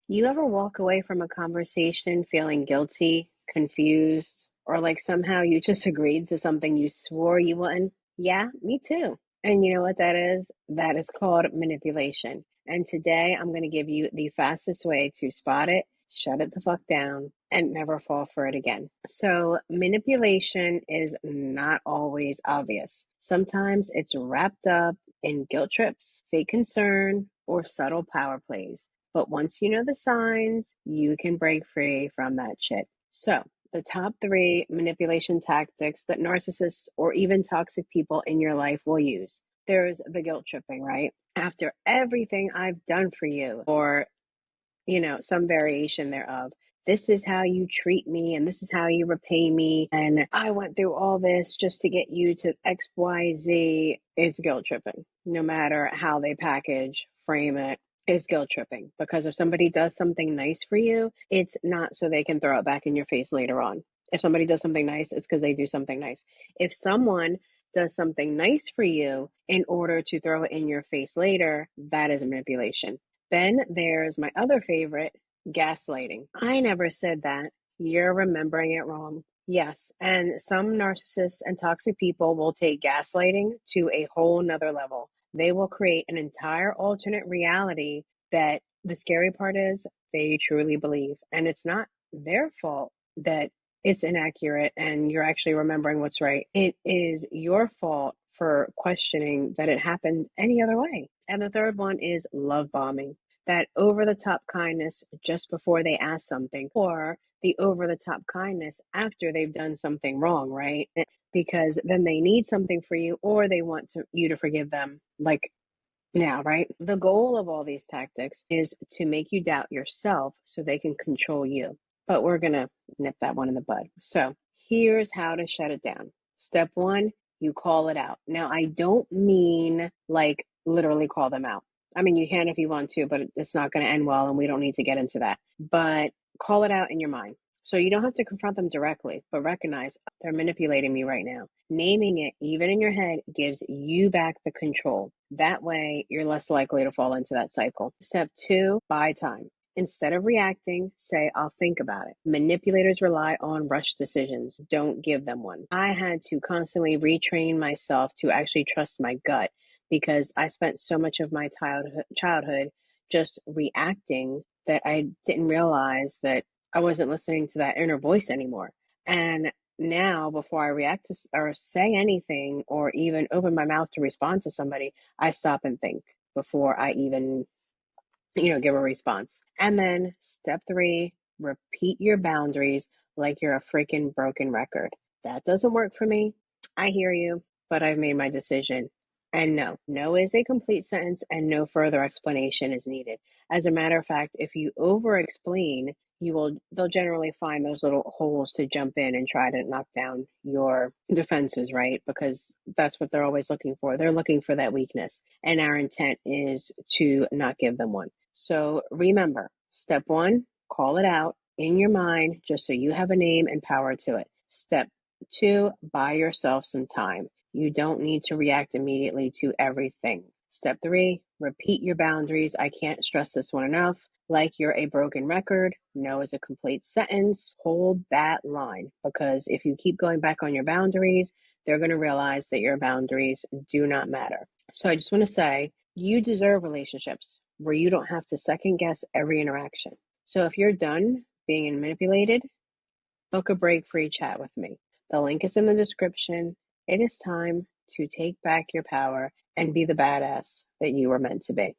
You ever walk away from a conversation feeling guilty, confused, or like somehow you just agreed to something you swore you wouldn't? Yeah, me too. And you know what that is? That is called manipulation. And today I'm going to give you the fastest way to spot it, shut it the fuck down, and never fall for it again. So, manipulation is not always obvious. Sometimes it's wrapped up in guilt trips, fake concern, or subtle power plays. But once you know the signs, you can break free from that shit. So, the top three manipulation tactics that narcissists or even toxic people in your life will use. There's the guilt tripping, right? After everything I've done for you, or, some variation thereof. This is how you treat me, and this is how you repay me. And I went through all this just to get you to XYZ. It's guilt tripping. No matter how they package, frame it, it's guilt tripping. Because if somebody does something nice for you, it's not so they can throw it back in your face later on. If somebody does something nice, it's because they do something nice. If someone does something nice for you in order to throw it in your face later, that is manipulation. Then there's my other favorite, gaslighting. I never said that. You're remembering it wrong. Yes, and some narcissists and toxic people will take gaslighting to a whole nother level. They will create an entire alternate reality that the scary part is they truly believe. And it's not their fault that it's inaccurate and you're actually remembering what's right. It is your fault for questioning that it happened any other way. And the third one is love bombing, that over the top kindness just before they ask something, or the over the top kindness after they've done something wrong, right? Because then they need something for you or they want you to forgive them like now, right? The goal of all these tactics is to make you doubt yourself so they can control you. But we're going to nip that one in the bud. So here's how to shut it down. Step one, you call it out. Now, I don't mean like literally call them out. I mean, you can if you want to, but it's not going to end well, and we don't need to get into that. But call it out in your mind. So you don't have to confront them directly, but recognize they're manipulating me right now. Naming it, even in your head, gives you back the control. That way, you're less likely to fall into that cycle. Step two, buy time. Instead of reacting, say, I'll think about it. Manipulators rely on rush decisions. Don't give them one. I had to constantly retrain myself to actually trust my gut because I spent so much of my childhood just reacting that I didn't realize that I wasn't listening to that inner voice anymore. And now, before I react to or say anything or even open my mouth to respond to somebody, I stop and think before I even, give a response. And then step three, repeat your boundaries like you're a freaking broken record. That doesn't work for me. I hear you, but I've made my decision. And no, no is a complete sentence and no further explanation is needed. As a matter of fact, if you over explain, they'll generally find those little holes to jump in and try to knock down your defenses, right? Because that's what they're always looking for. They're looking for that weakness. And our intent is to not give them one. So remember, step one, call it out in your mind just so you have a name and power to it. Step two, buy yourself some time. You don't need to react immediately to everything. Step three, repeat your boundaries. I can't stress this one enough. Like you're a broken record, no is a complete sentence. Hold that line because if you keep going back on your boundaries, they're going to realize that your boundaries do not matter. So I just want to say you deserve relationships where you don't have to second guess every interaction. So if you're done being manipulated, book a break free chat with me. The link is in the description. It is time to take back your power and be the badass that you were meant to be.